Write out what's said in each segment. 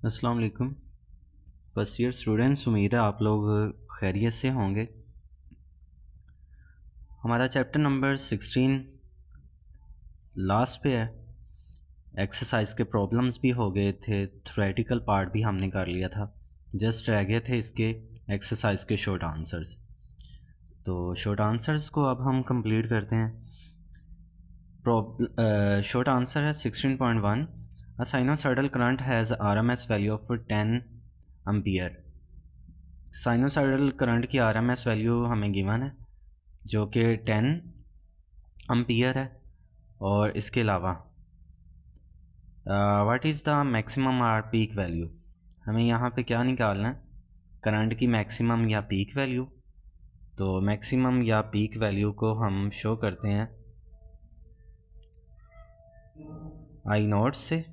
अस्सलाम वालेकुम first year students. उम्मीद है आप लोग खैरियत से होंगे। हमारा चैप्टर नंबर 16 लास्ट पे है। एक्सरसाइज के प्रॉब्लम्स भी हो गए थे, थ्योरेटिकल पार्ट भी हमने कर लिया था। जस्ट रह गए थे इसके एक्सरसाइज के शॉर्ट आंसर्स। तो शॉर्ट आंसर्स को अब हम कंप्लीट करते हैं। शॉर्ट आंसर है 16.1। A sinusoidal current has RMS value of 10 ampere. Sinusoidal current की RMS वैल्यू हमें गिवन है जो कि 10 एम्पियर है। और इसके अलावा what is the maximum or peak value, हमें यहाँ पे क्या निकालना है, करंट की मैक्सिमम या पीक वैल्यू। तो मैक्सिमम या पीक वैल्यू को हम शो करते हैं आई नॉट से।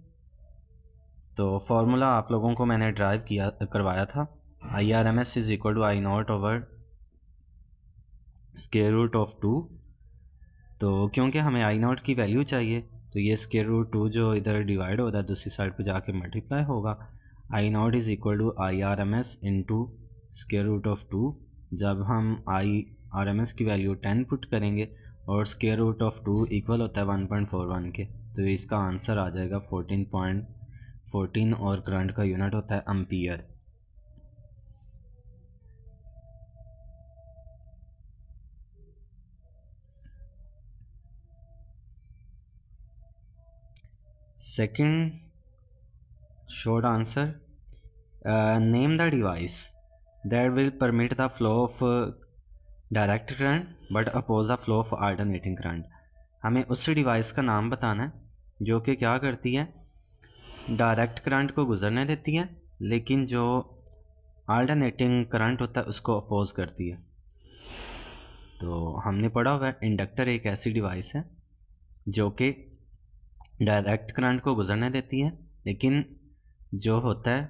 तो फॉर्मूला आप लोगों को मैंने ड्राइव करवाया था। IRMS is equal to I naught over square root of 2। तो क्योंकि हमें आई नॉट की वैल्यू चाहिए तो ये स्क्वायर रूट 2 जो इधर डिवाइड होता है दूसरी साइड पे जाके मल्टीप्लाई होगा। I naught is equal to IRMS into square root of 2। जब हम IRMS की वैल्यू 10 पुट करेंगे और स्क्वायर रूट ऑफ 2 इक्वल होता है 1.41 के, तो इसका आंसर आ जाएगा 14.14 और करंट का यूनिट होता है ampere. Second short answer, name the device that will permit the flow of direct current but oppose the flow of alternating current। हमें उस डिवाइस का नाम बताना है जो कि क्या करती है, डायरेक्ट करंट को गुजरने देती है लेकिन जो अल्टरनेटिंग करंट होता है उसको अपोज करती है। तो हमने पढ़ा हुआ है इंडक्टर एक ऐसी डिवाइस है जो कि डायरेक्ट करंट को गुजरने देती है लेकिन जो होता है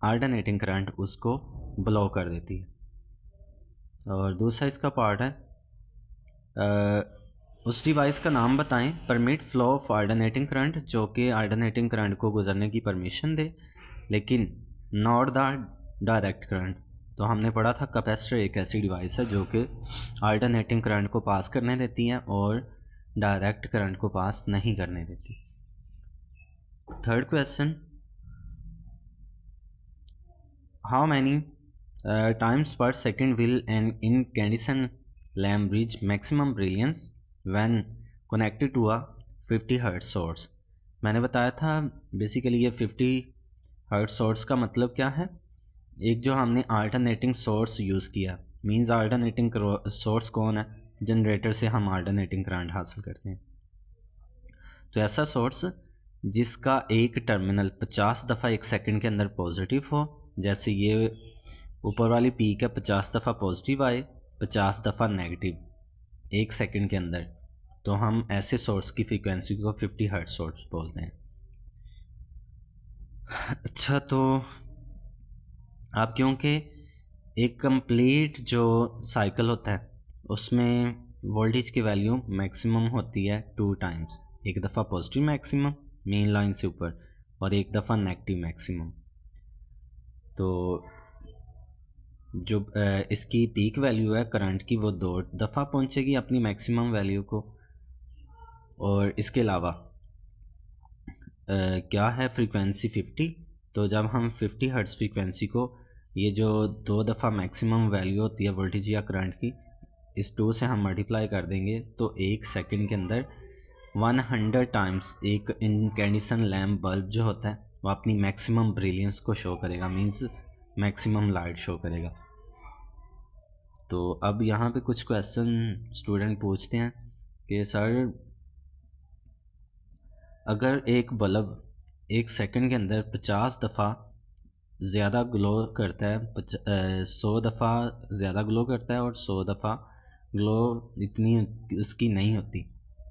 अल्टरनेटिंग करंट उसको ब्लॉ कर देती है। और दूसरा इसका पार्ट है उस डिवाइस का नाम बताएं permit flow of alternating current, जो कि अल्टरनेटिंग करंट को गुजरने की परमिशन दे लेकिन नॉट द डायरेक्ट करंट। तो हमने पढ़ा था कैपेसिटर एक ऐसी डिवाइस है जो कि अल्टरनेटिंग करंट को पास करने देती है और डायरेक्ट करंट को पास नहीं करने देती। Third question, how many times per second will an incandescent lamp reach maximum brilliance when connected to a 50 Hz source। मैंने बताया था बेसिकली ये 50 Hz सोर्स का मतलब क्या है, एक जो हमने अल्टरनेटिंग सोर्स यूज़ किया, मींस अल्टरनेटिंग सोर्स कौन है, जनरेटर से हम अल्टरनेटिंग करंट हासिल करते हैं। तो ऐसा सोर्स जिसका एक टर्मिनल 50 दफ़ा एक सेकंड के अंदर पॉजिटिव हो, जैसे ये ऊपर वाली पीक है 50 दफ़ा पॉजिटिव आए 50 दफ़ा नेगेटिव एक सेकंड के अंदर, तो हम ऐसे सोर्स की फ्रीक्वेंसी को 50 हर्ट्ज सोर्स बोलते हैं। अच्छा, तो अब क्योंकि एक कंप्लीट जो साइकिल होता है उसमें वोल्टेज की वैल्यू मैक्सिमम होती है 2 टाइम्स, एक दफ़ा पॉजिटिव मैक्सिमम मेन लाइन से ऊपर और एक दफ़ा नेगेटिव मैक्सिमम। तो जो इसकी पीक वैल्यू है करंट की वो 2 दफ़ा पहुंचेगी अपनी मैक्सिमम वैल्यू को। और इसके अलावा क्या है फ्रीक्वेंसी 50। तो जब हम 50 हर्ट्ज फ्रीक्वेंसी को ये जो 2 दफ़ा मैक्सिमम वैल्यू होती है वोल्टेज या करंट की, इस 2 से हम मल्टीप्लाई कर देंगे तो एक सेकंड के अंदर 100 टाइम्स एक इनकैंडेसेंट लैम्प बल्ब जो होता है वो अपनी मैक्सिमम ब्रिलियंस को शो करेगा, मींस मैक्सिमम लाइट शो करेगा। तो अब यहाँ पे कुछ क्वेश्चन स्टूडेंट पूछते हैं कि सर अगर एक बल्ब एक सेकंड के अंदर 50 दफ़ा ज़्यादा ग्लो करता है, 100 दफ़ा ज़्यादा ग्लो करता है और 100 दफ़ा ग्लो इतनी उसकी नहीं होती,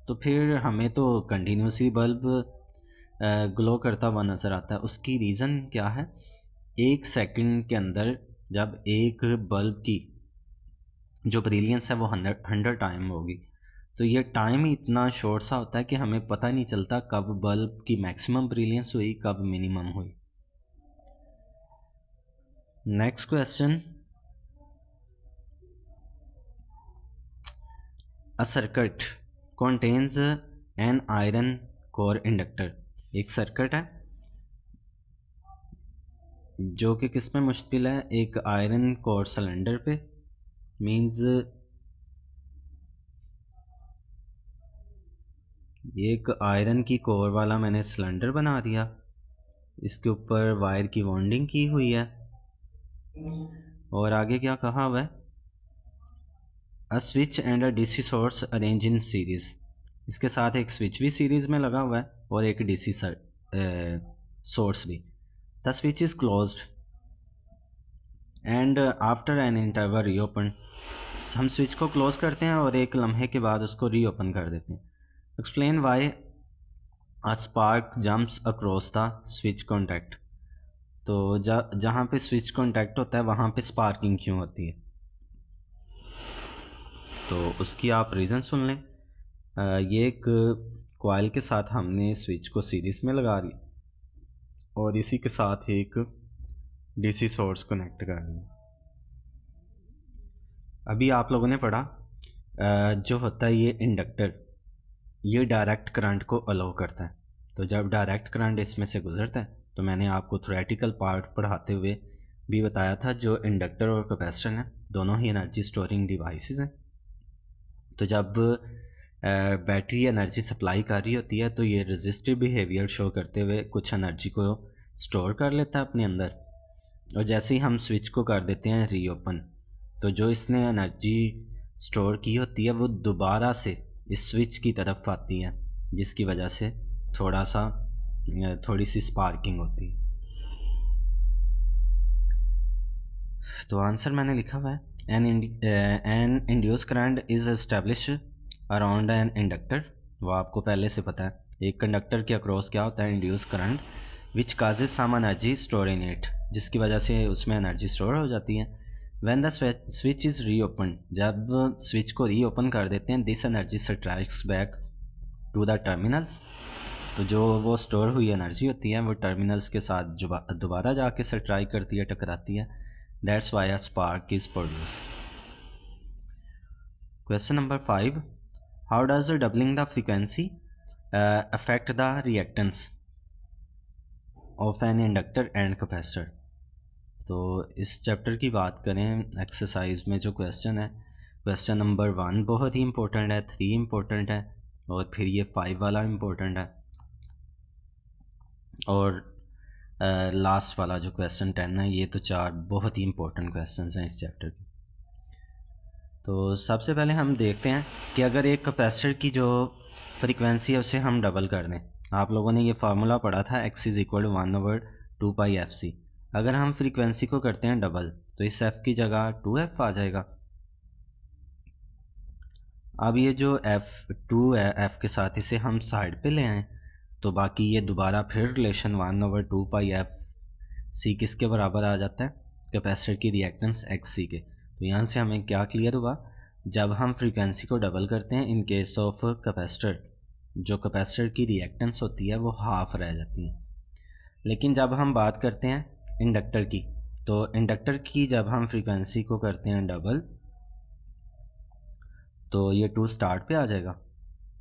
तो फिर हमें तो कंटिन्यूसली बल्ब ग्लो करता हुआ नज़र आता है। उसकी रीज़न क्या है, एक सेकंड के अंदर जब एक बल्ब की जो ब्रिलियंस है वो 100 टाइम होगी, तो ये टाइम ही इतना शॉर्ट सा होता है कि हमें पता नहीं चलता कब बल्ब की मैक्सिमम ब्रिलियंस हुई कब मिनिमम हुई। Next question, a circuit contains an iron core inductor. एक सर्किट है जो कि किस में मुश्तमिल है, एक आयरन कोर सिलेंडर पे, मींस एक आयरन की कोर वाला मैंने सिलेंडर बना दिया, इसके ऊपर वायर की वाउंडिंग की हुई है, और आगे क्या कहा हुआ है, a switch and a DC source arrange in series. इसके साथ एक स्विच भी सीरीज़ में लगा हुआ है और एक डीसी सोर्स भी। The switch is closed end after an interval reopen. हम स्विच को क्लोज करते हैं और एक लम्हे के बाद उसको रीओपन कर देते हैं। Explain why a spark jumps across the switch contact. तो जहाँ पे स्विच कॉन्टैक्ट होता है वहाँ पे स्पार्किंग क्यों होती है, तो उसकी आप रीज़न सुन लें। ये एक कॉइल के साथ हमने स्विच को सीरीज़ में लगा दी और इसी के साथ एक डीसी सोर्स कनेक्ट कर दिया। अभी आप लोगों ने पढ़ा जो होता है ये इंडक्टर, ये डायरेक्ट करंट को अलाउ करता है। तो जब डायरेक्ट करंट इसमें से गुजरता है, तो मैंने आपको थ्योरेटिकल पार्ट पढ़ाते हुए भी बताया था, जो इंडक्टर और कैपेसिटर हैं दोनों ही एनर्जी स्टोरिंग डिवाइसेस हैं। तो जब बैटरी एनर्जी सप्लाई कर रही होती है तो ये रेजिस्टिव बिहेवियर शो करते हुए कुछ एनर्जी को स्टोर कर लेता है अपने अंदर, और जैसे ही हम स्विच को कर देते हैं रीओपन, तो जो इसने एनर्जी स्टोर की होती है वो दोबारा से इस स्विच की तरफ आती है, जिसकी वजह से थोड़ी सी स्पार्किंग होती है। तो आंसर मैंने लिखा हुआ है, an induce current is establish around an inductor. वो आपको पहले से पता है, एक कंडक्टर के अक्रॉस क्या होता है, induce current, which causes some energy store in it, जिसकी वजह से उसमें एनर्जी स्टोर हो जाती है। When the switch is reopen, जब स्विच को रीओपन कर देते हैं, this energy strikes back to the terminals. तो जो वो स्टोर हुई एनर्जी होती है वो टर्मिनल्स के साथ दोबारा जाके स्ट्राइक करती है, टकराती है। That's why a spark is produce. Question number 5, how does doubling the frequency affect the reactance of an inductor and capacitor. तो इस चैप्टर की बात करें, एक्सरसाइज में जो क्वेश्चन है, क्वेश्चन नंबर 1 बहुत ही इंपॉर्टेंट है, 3 इंपॉर्टेंट है, और फिर ये 5 वाला इंपॉर्टेंट है, और लास्ट वाला जो क्वेश्चन 10 है, ये तो 4 बहुत ही इंपॉर्टेंट क्वेश्चन हैं इस चैप्टर के। तो सबसे पहले हम देखते हैं कि अगर एक कैपेसिटर की जो फ्रीक्वेंसी है उसे हम डबल कर दें। आप लोगों ने ये फार्मूला पढ़ा था, x is equal to 1/2πfc। अगर हम फ्रीक्वेंसी को करते हैं डबल, तो इस f की जगह 2f आ जाएगा। अब ये जो f2 है, f के साथ इसे हम साइड पे ले आएँ, तो बाकी ये दोबारा फिर रिलेशन 1/2πfc किसके बराबर आ जाता है, कैपेसिटर की रिएक्टेंस xc के। तो यहाँ से हमें क्या क्लियर हुआ, जब हम फ्रीक्वेंसी को डबल करते हैं इन केस ऑफ कैपेसिटर, जो कैपेसिटर की रिएक्टेंस होती है वो हाफ रह जाती है। लेकिन जब हम बात करते हैं इंडक्टर की, तो इंडक्टर की जब हम फ्रीक्वेंसी को करते हैं डबल, तो ये 2 स्टार्ट पे आ जाएगा,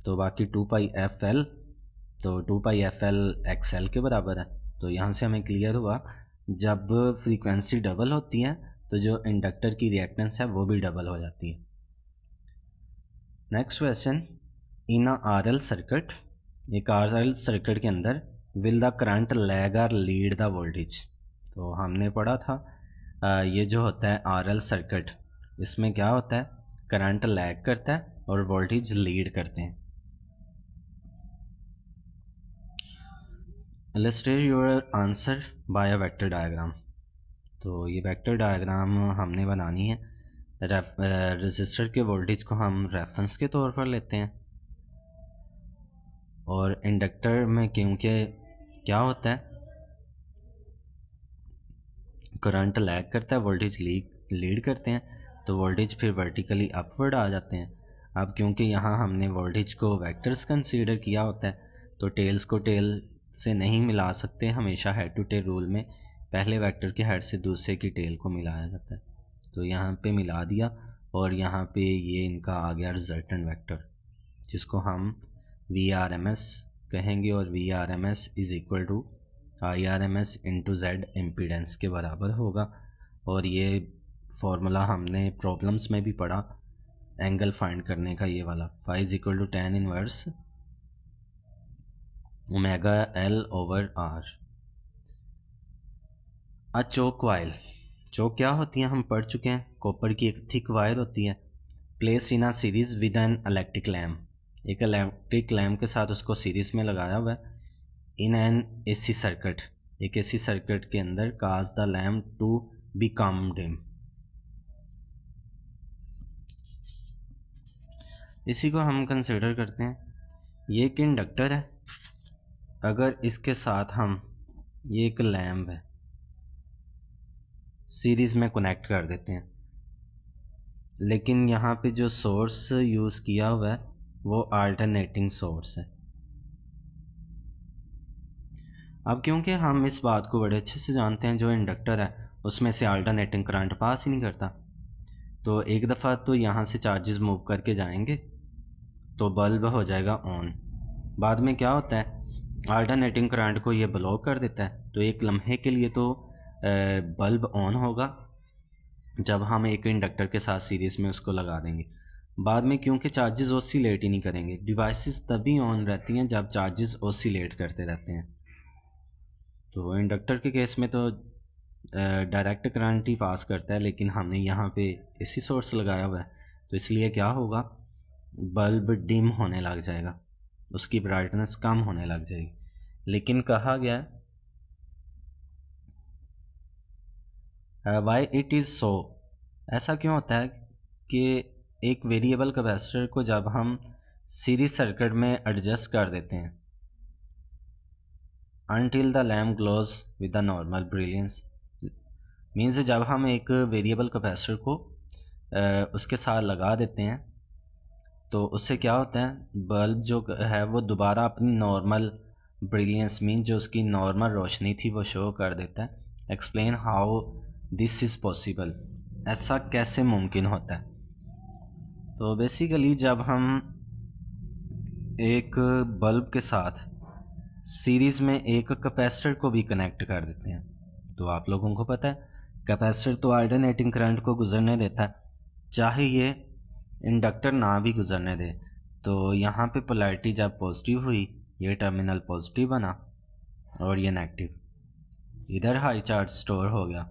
तो बाकी 2πfl, तो 2πfl xl के बराबर है। तो यहाँ से हमें क्लियर हुआ, जब फ्रीक्वेंसी डबल होती है तो जो इंडक्टर की रिएक्टेंस है वो भी डबल हो जाती है। नेक्स्ट क्वेश्चन, इन आर एल सर्किट, एक आर एल सर्किट के अंदर विल द करंट लैग और लीड द वोल्टेज। तो हमने पढ़ा था ये जो होता है आर एल सर्किट, इसमें क्या होता है, करंट लैग करता है और वोल्टेज लीड करते हैं। Illustrate your answer by a vector diagram. तो ये वेक्टर डायग्राम हमने बनानी है, रेजिस्टर के वोल्टेज को हम रेफरेंस के तौर पर लेते हैं, और इंडक्टर में क्योंकि क्या होता है, करंट लैग करता है, वोल्टेज लीड करते हैं, तो वोल्टेज फिर वर्टिकली अपवर्ड आ जाते हैं। अब क्योंकि यहाँ हमने वोल्टेज को वेक्टर्स कंसीडर किया होता है, तो टेल्स को टेल से नहीं मिला सकते हमेशा हेड टू टेल रूल में, पहले वेक्टर के हेड से दूसरे की टेल को मिलाया जाता है। तो यहाँ पे मिला दिया और यहाँ पे ये इनका आ गया रिजल्टेंट वेक्टर, जिसको हम VRMS कहेंगे, और VRMS is equal to IRMS into Z impedance के बराबर होगा। और ये फार्मूला हमने प्रॉब्लम्स में भी पढ़ा एंगल फाइंड करने का, ये वाला phi is equal to tan inverse omega L/R। Choke wire, choke क्या होती है हम पढ़ चुके हैं, कॉपर की एक थिक वायर होती है, place in a series with an electric lamp, एक इलेक्ट्रिक लैम्प के साथ उसको सीरीज में लगाया हुआ है, इन एन AC सर्किट, एक AC सर्किट के अंदर, cause the lamp to become dim. इसी को हम कंसिडर करते हैं, ये एक इंडक्टर है, अगर इसके साथ हम ये एक लैम्प है सीरीज़ में कनेक्ट कर देते हैं, लेकिन यहाँ पे जो सोर्स यूज़ किया हुआ है वो अल्टरनेटिंग सोर्स है। अब क्योंकि हम इस बात को बड़े अच्छे से जानते हैं, जो इंडक्टर है उसमें से अल्टरनेटिंग करंट पास ही नहीं करता, तो एक दफ़ा तो यहाँ से चार्जेस मूव करके जाएंगे तो बल्ब हो जाएगा ऑन। बाद में क्या होता है, अल्टरनेटिंग करंट को ये ब्लॉक कर देता है, तो एक लम्हे के लिए तो बल्ब ऑन होगा जब हम एक इंडक्टर के साथ सीरीज़ में उसको लगा देंगे। बाद में क्योंकि चार्जेस ऑसिलेट ही नहीं करेंगे, डिवाइसेस तभी ऑन रहती हैं जब चार्जेस ऑसिलेट करते रहते हैं। तो इंडक्टर के केस में तो डायरेक्ट करंट ही पास करता है, लेकिन हमने यहाँ पे AC सोर्स लगाया हुआ है, तो इसलिए क्या होगा, बल्ब डिम होने लग जाएगा, उसकी ब्राइटनेस कम होने लग जाएगी। लेकिन कहा गया वाई इट इज़ सो, ऐसा क्यों होता है कि एक वेरिएबल कैपेसिटर को जब हम सीरीज सर्किट में एडजस्ट कर देते हैं until the lamp glows with the normal brilliance, means जब हम एक वेरिएबल कैपेसिटर को उसके साथ लगा देते हैं तो उससे क्या होता है, बल्ब जो है वो दोबारा अपनी नॉर्मल ब्रिलियंस मीन जो उसकी नॉर्मल रोशनी थी वो शो कर देता है। Explain how this is possible, ऐसा कैसे मुमकिन होता है। तो बेसिकली जब हम एक बल्ब के साथ सीरीज़ में एक कैपेसिटर को भी कनेक्ट कर देते हैं, तो आप लोगों को पता है कैपेसिटर तो अल्टरनेटिंग करंट को गुजरने देता है, चाहे ये इंडक्टर ना भी गुजरने दे। तो यहाँ पे पोलैरिटी जब पॉजिटिव हुई, ये टर्मिनल पॉजिटिव बना और ये नेगेटिव, इधर हाई चार्ज स्टोर हो गया।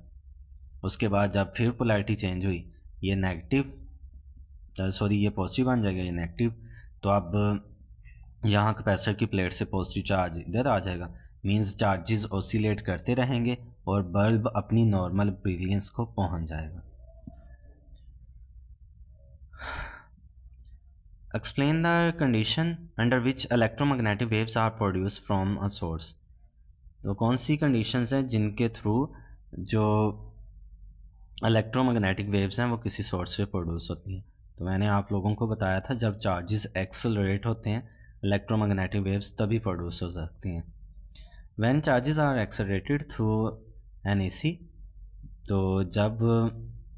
उसके बाद जब फिर पोलैरिटी चेंज हुई, ये नेगेटिव ये पॉजिटिव बन जाएगा, ये नेगेटिव। तो अब यहाँ कैपेसिटर की प्लेट से पॉजिटिव चार्ज इधर आ जाएगा, मींस चार्जेस ऑसिलेट करते रहेंगे और बल्ब अपनी नॉर्मल ब्रिलियंस को पहुँच जाएगा। Explain the condition under which electromagnetic waves are produce from a source, तो कौन सी कंडीशंस हैं जिनके थ्रू जो इलेक्ट्रोमैग्नेटिक वेव्स हैं वो किसी सोर्स से प्रोड्यूस होती हैं। तो मैंने आप लोगों को बताया था जब चार्जेस एक्सेलरेट होते हैं इलेक्ट्रोमैग्नेटिक वेव्स तभी प्रोड्यूस हो सकती हैं। When charges are accelerated through an AC, तो जब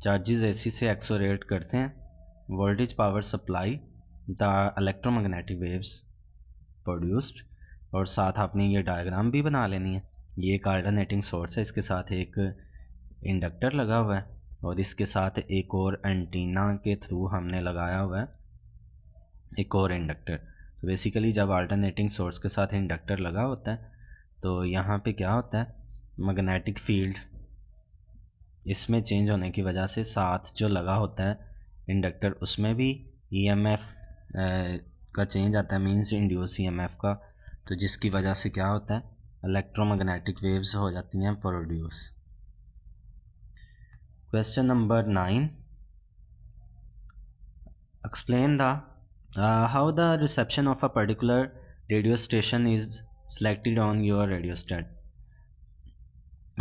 चार्जेस AC से एक्सेलरेट करते हैं, voltage power supply the electromagnetic waves produced, और साथ आपने ये डायग्राम भी बना लेनी है। ये एक अल्टरनेटिंग सोर्स है, इसके साथ एक इंडक्टर लगा हुआ है और इसके साथ एक और एंटीना के थ्रू हमने लगाया हुआ है एक और इंडक्टर। तो बेसिकली जब अल्टरनेटिंग सोर्स के साथ इंडक्टर लगा होता है तो यहाँ पे क्या होता है, मैग्नेटिक फील्ड इसमें चेंज होने की वजह से साथ जो लगा होता है इंडक्टर उसमें भी EMF का चेंज आता है, मीन्स इंड्यूस EMF का, तो जिसकी वजह से क्या होता है, इलेक्ट्रोमैग्नेटिक वेव्स हो जाती हैं produce. Question number 9, explain the how the reception of a particular radio station is selected on your radio state.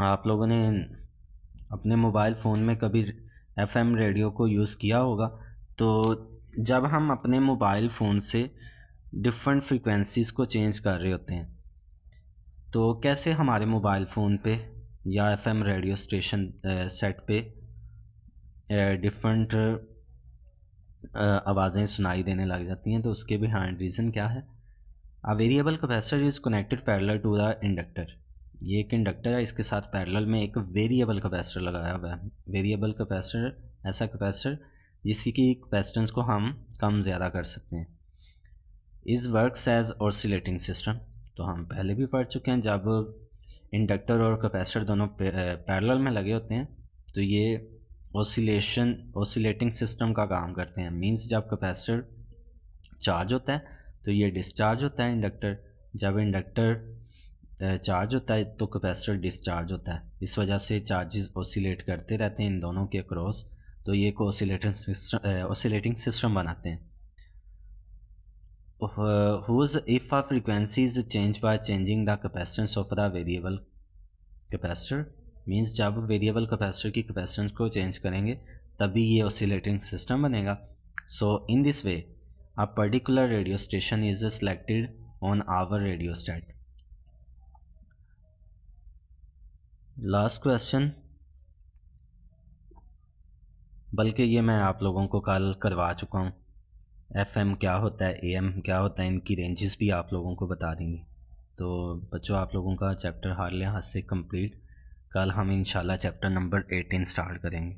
आप लोगों ने अपने मोबाइल फ़ोन में कभी FM रेडियो को यूज़ किया होगा, तो जब हम अपने मोबाइल फ़ोन से डिफरेंट फ्रीक्वेंसीज़ को चेंज कर रहे होते हैं तो कैसे हमारे मोबाइल फ़ोन पे या एफएम रेडियो स्टेशन सेट पे डिफरेंट आवाज़ें सुनाई देने लग जाती हैं, तो उसके बिहाइंड रीज़न क्या है? A variable capacitor is connected parallel to the inductor. ये एक इंडक्टर है, इसके साथ पैरेलल में एक वेरिएबल कैपेसिटर लगाया हुआ है। वेरिएबल कैपेसिटर ऐसा कैपेसिटर जिसकी कैपेसिटेंस को हम कम ज़्यादा कर सकते हैं। Is works as oscillating system, तो हम पहले भी पढ़ चुके हैं, जब इंडक्टर और कैपेसिटर दोनों पैरेलल में लगे होते हैं तो ये ऑसिलेटिंग सिस्टम का काम करते हैं। मींस जब कैपेसिटर चार्ज होता है तो ये डिस्चार्ज होता है इंडक्टर, जब इंडक्टर चार्ज होता है तो कैपेसिटर डिस्चार्ज होता है। इस वजह से चार्जेस ऑसिलेट करते रहते हैं इन दोनों के अक्रॉस, तो ये एक ऑसिलेटिंग सिस्टम बनाते हैं। whose if a frequency is changed by changing the capacitance of the variable capacitor, means जब वेरिएबल कैपेसिटर की कैपेसिटेंस को चेंज करेंगे तभी ये ऑसिलेटिंग सिस्टम बनेगा। So in this way a particular radio station is selected on our radio state. Last question, बल्कि ये मैं आप लोगों को कल करवा चुका हूँ। एफएम क्या होता है, एएम क्या होता है, इनकी रेंजेस भी आप लोगों को बता देंगे। तो बच्चों, आप लोगों का चैप्टर हर लिहाज से कंप्लीट। कल हम इंशाल्लाह चैप्टर नंबर 18 स्टार्ट करेंगे।